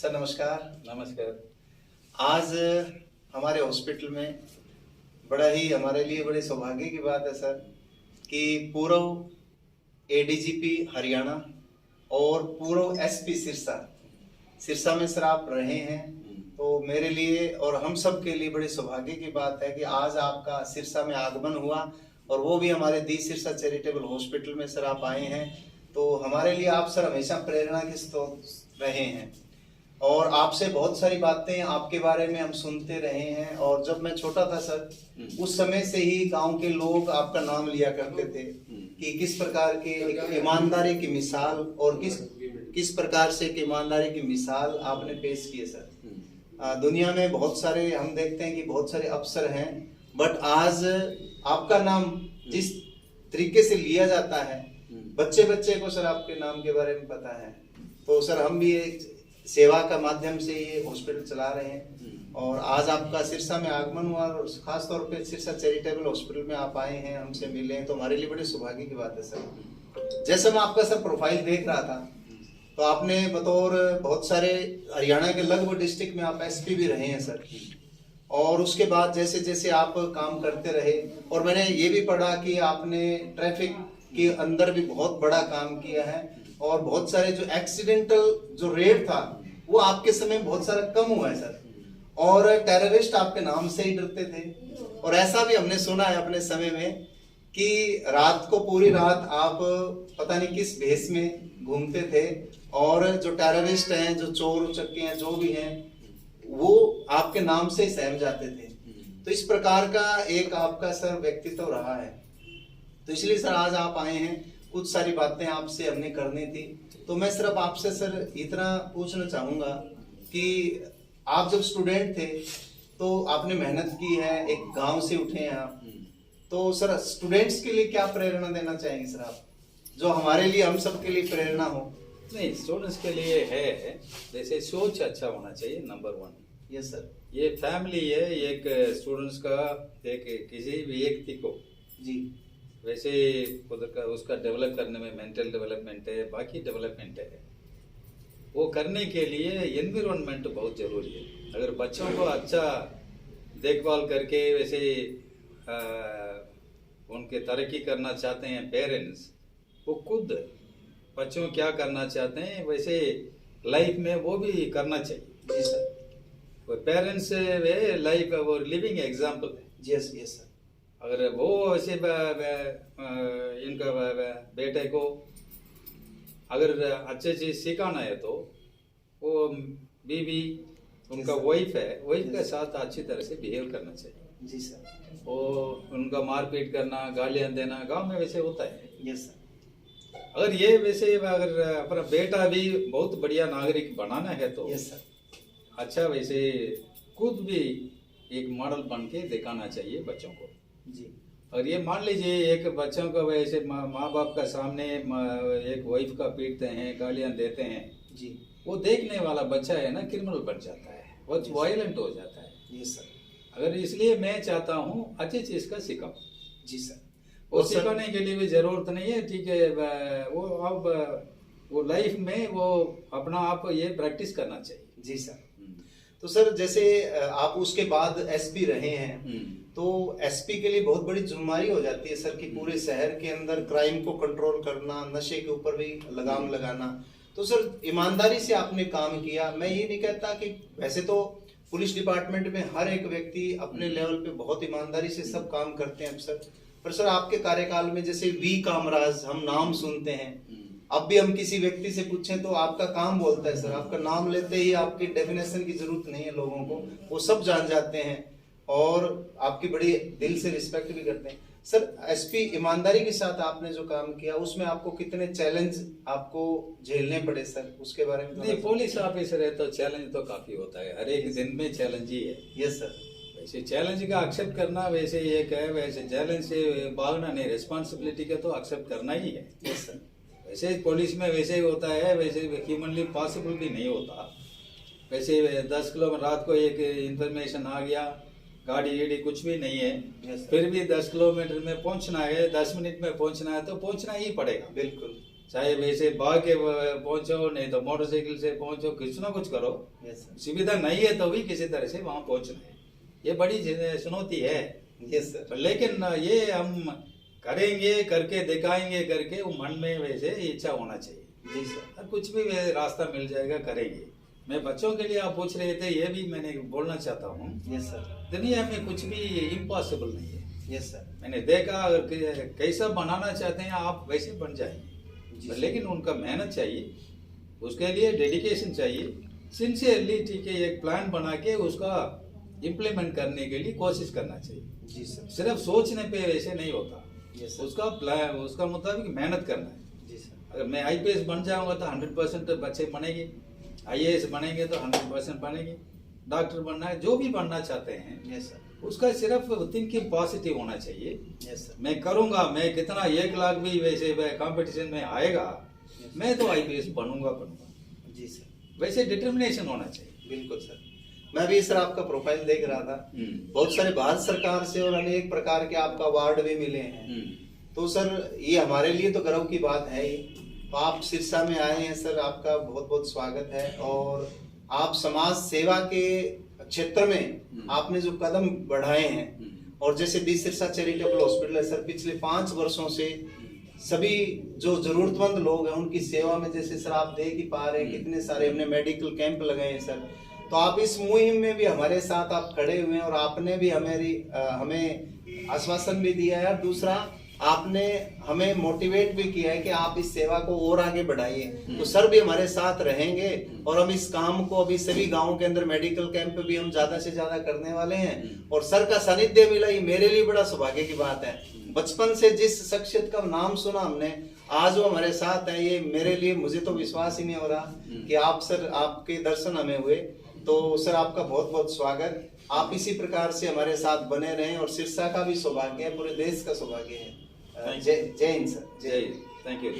Sir नमस्कार। नमस्कार। आज हमारे हॉस्पिटल में बड़ा ही हमारे लिए बड़े सौभाग्य की बात है सर कि पूर्व एडीजीपी हरियाणा और पूर्व एसपी सिरसा में सर आप रहे हैं, तो मेरे लिए और हम सब के लिए बड़े सौभाग्य की बात है कि आज आपका सिरसा में आगमन हुआ और वो भी हमारे दी सिरसा चैरिटेबल हॉस्पिटल में सर आप आए हैं। तो हमारे लिए आप सर हमेशा प्रेरणा के स्रोत रहे हैं और आपसे बहुत सारी बातें आपके बारे में हम सुनते रहे हैं। और जब मैं छोटा था सर उस समय से ही गांव के लोग आपका नाम लिया करते थे कि किस प्रकार के एक ईमानदारी की मिसाल और किस प्रकार से एक ईमानदारी की मिसाल आपने पेश की है सर। दुनिया में बहुत सारे हम देखते हैं कि बहुत सारे अफसर हैं, बट आज आपका नाम जिस तरीके से लिया जाता है बच्चे को सर आपके नाम के बारे में पता है। तो सर हम भी एक सेवा का माध्यम से ये हॉस्पिटल चला रहे हैं और आज आपका सिरसा में आगमन हुआ और खास तौर पे सिरसा चैरिटेबल हॉस्पिटल में आप आए हैं, हमसे मिले हैं, तो हमारे लिए बड़े सौभाग्य की बात है सर। जैसे मैं आपका सर प्रोफाइल देख रहा था तो आपने बतौर बहुत सारे हरियाणा के लगभग डिस्ट्रिक्ट में आप एसपी भी रहे हैं सर। और उसके बाद जैसे जैसे आप काम करते रहे और मैंने ये भी पढ़ा कि आपने ट्रैफिक के अंदर भी बहुत बड़ा काम किया है और बहुत सारे जो एक्सीडेंटल जो रेट था वो आपके समय बहुत सारा कम हुआ है सर। और टेररिस्ट आपके नाम से ही डरते थे और ऐसा भी हमने सुना है अपने समय में कि रात को पूरी रात आप पता नहीं किस भेष में घूमते थे और जो टेररिस्ट हैं, जो चोर उचक्के हैं, जो भी हैं, वो आपके नाम से ही सहम जाते थे। तो इस प्रकार का एक आपका सर व्यक्तित्व रहा है। तो इसलिए सर आज आप आए हैं, कुछ सारी बातें आपसे हमने करनी थी। तो मैं सिर्फ आपसे सर इतना पूछना चाहूंगा कि आप जब स्टूडेंट थे तो आपने मेहनत की है, एक गांव से उठे हैं आप, तो सर स्टूडेंट्स के लिए क्या प्रेरणा देना चाहेंगे सर आप, जो हमारे लिए हम सब के लिए प्रेरणा हो? नहीं, स्टूडेंट्स के लिए है जैसे सोच अच्छा होना चाहिए, नंबर 1। Yes sir. ये फैमिली है एक स्टूडेंट्स का, एक किसी व्यक्ति को जी वैसे उधर का उसका डेवलप करने में मेंटल डेवलपमेंट है, बाकी डेवलपमेंट है, वो करने के लिए एनवायरनमेंट बहुत जरूरी है। अगर बच्चों को अच्छा देखभाल करके वैसे उनके तरक्की करना चाहते हैं पेरेंट्स, वो खुद बच्चों क्या करना चाहते हैं वैसे लाइफ में वो भी करना चाहिए। जी सर। वो पेरेंट्स वे लाइफ वो लिविंग एग्जाम्पल है। Yes yes sir. अगर वो ऐसे इनका बेटे को अगर अच्छे चीज सिखाना है तो वो बीवी उनका वाइफ है, वाइफ के साथ अच्छी तरह से बिहेव करना चाहिए। जी सर। वो उनका मारपीट करना, गालियां देना गांव में वैसे होता है। Yes sir. अगर ये वैसे अगर अपना बेटा भी बहुत बढ़िया नागरिक बनाना है तो यस सर। अच्छा वैसे खुद भी एक मॉडल बन के दिखाना चाहिए बच्चों को। जी। और ये मान लीजिए एक बच्चों को वैसे माँ बाप का सामने एक वाइफ का पीटते हैं, गालियां देते हैं जी, वो देखने वाला बच्चा है ना क्रिमिनल बन जाता है, वो वायलेंट हो जाता है। Yes sir. अगर इसलिए मैं चाहता हूँ अच्छी चीज का सिखाओ। जी सर। वो सिखाने के लिए भी जरूरत नहीं है, ठीक है, वो अब वो लाइफ में वो अपना आप ये प्रैक्टिस करना चाहिए। जी सर। तो सर जैसे आप उसके बाद एसपी रहे हैं तो एसपी के लिए बहुत बड़ी जिम्मेदारी हो जाती है सर कि पूरे शहर के अंदर क्राइम को कंट्रोल करना, नशे के ऊपर भी लगाम लगाना। तो सर ईमानदारी से आपने काम किया। मैं ये नहीं कहता कि वैसे तो पुलिस डिपार्टमेंट में हर एक व्यक्ति अपने लेवल पे बहुत ईमानदारी से सब काम करते हैं अफसर, पर सर आपके कार्यकाल में जैसे वी कामराज हम नाम सुनते हैं, अब भी हम किसी व्यक्ति से पूछें तो आपका काम बोलता है सर, आपका नाम लेते ही आपकी डेफिनेशन की जरूरत नहीं है लोगों को, वो सब जान जाते हैं और आपकी बड़ी दिल से रिस्पेक्ट भी करते हैं। सर एसपी ईमानदारी के साथ आपने जो काम किया उसमें आपको कितने चैलेंज आपको झेलने पड़े सर, उसके बारे में? नहीं, पुलिस ऑफिसर है तो चैलेंज तो काफी होता है, हर एक दिन में चैलेंज ही है। Yes sir. वैसे चैलेंज का एक्सेप्ट करना वैसे एक है, वैसे चैलेंज से भागना नहीं, रिस्पॉन्सिबिलिटी का तो एक्सेप्ट करना ही है। Yes sir. वैसे पुलिस में वैसे ही होता है, वैसे ह्यूमनली पॉसिबल भी नहीं होता। वैसे 10 किलोमीटर रात को एक इंफॉर्मेशन आ गया, गाड़ी ईडी कुछ भी नहीं है, फिर भी 10 किलोमीटर में पहुंचना है, 10 मिनट में पहुंचना है तो पहुंचना ही पड़ेगा। बिल्कुल। चाहे वैसे भाग के पहुंचो, नहीं तो मोटरसाइकिल से पहुंचो, कुछ ना कुछ करो। Yes sir. सुविधा नहीं है तो भी किसी तरह से वहां पहुंचना है, ये बड़ी चुनौती है। Yes sir. लेकिन ये हम करेंगे, करके दिखाएंगे करके वो मन में वैसे इच्छा होना चाहिए। जी सर। और कुछ भी रास्ता मिल जाएगा, करेंगे। मैं बच्चों के लिए आप पूछ रहे थे, ये भी मैंने बोलना चाहता हूँ, यस सर। दुनिया में कुछ भी इम्पॉसिबल नहीं है। Yes sir. मैंने देखा, अगर कैसा बनाना चाहते हैं आप वैसे बन जी जाएंगे, सर। लेकिन उनका मेहनत चाहिए, उसके लिए डेडिकेशन चाहिए, सिंसियरली ठीक है, एक प्लान बना के उसका इम्प्लीमेंट करने के लिए कोशिश करना चाहिए। जी सर। सिर्फ सोचने पे वैसे नहीं होता, यस सर। उसका प्लान, उसका मुताबिक मेहनत करना है। जी सर। अगर मैं आईपीएस बन जाऊंगा तो 100% बच्चे बनेंगे, आईएएस बनेंगे तो 100% बनेंगे, डॉक्टर बनना है, जो भी बनना चाहते हैं, यस सर। उसका सिर्फ थिंकिंग पॉजिटिव होना चाहिए। Yes sir. मैं करूंगा, मैं कितना 1 लाख भी वैसे कंपटीशन में आएगा, मैं तो आईपीएस बनूंगा। जी सर। वैसे डिटर्मिनेशन होना चाहिए। बिल्कुल सर। मैं भी सर आपका प्रोफाइल देख रहा था, बहुत सारे भारत सरकार से और अनेक प्रकार के आपका अवार्ड भी मिले हैं। तो सर ये हमारे लिए तो गर्व की बात है ही। तो आप सिरसा में आए हैं सर, आपका बहुत बहुत स्वागत है। और आप समाज सेवा के क्षेत्र में आपने जो कदम बढ़ाए हैं, और जैसे डी सिरसा चैरिटेबल हॉस्पिटल है सर, पिछले 5 वर्षों से सभी जो जरूरतमंद लोग हैं उनकी सेवा में, जैसे सर आप देख ही पा रहे हैं कितने सारे हमने मेडिकल कैंप लगाए हैं सर। तो आप इस मुहिम में भी हमारे साथ आप खड़े हुए हैं, और आपने भी हमें आश्वासन भी दिया है, और दूसरा आपने हमें मोटिवेट भी किया है कि आप इस सेवा को और आगे बढ़ाइए। तो सर भी हमारे साथ रहेंगे, और हम इस काम को अभी सभी गांवों के अंदर मेडिकल कैंप भी हम ज्यादा से ज्यादा करने वाले हैं। और सर का सानिध्य मिला, ये मेरे लिए बड़ा सौभाग्य की बात है। बचपन से जिस शख्सियत का नाम सुना हमने, आज वो हमारे साथ है, ये मेरे लिए, मुझे तो विश्वास ही नहीं हो रहा कि आप सर, आपके दर्शन हमें हुए। तो सर आपका बहुत बहुत स्वागत। आप इसी प्रकार से हमारे साथ बने रहें, और सिरसा का भी सौभाग्य है, पूरे देश का सौभाग्य है। जय हिंद सर। जय, थैंक यू।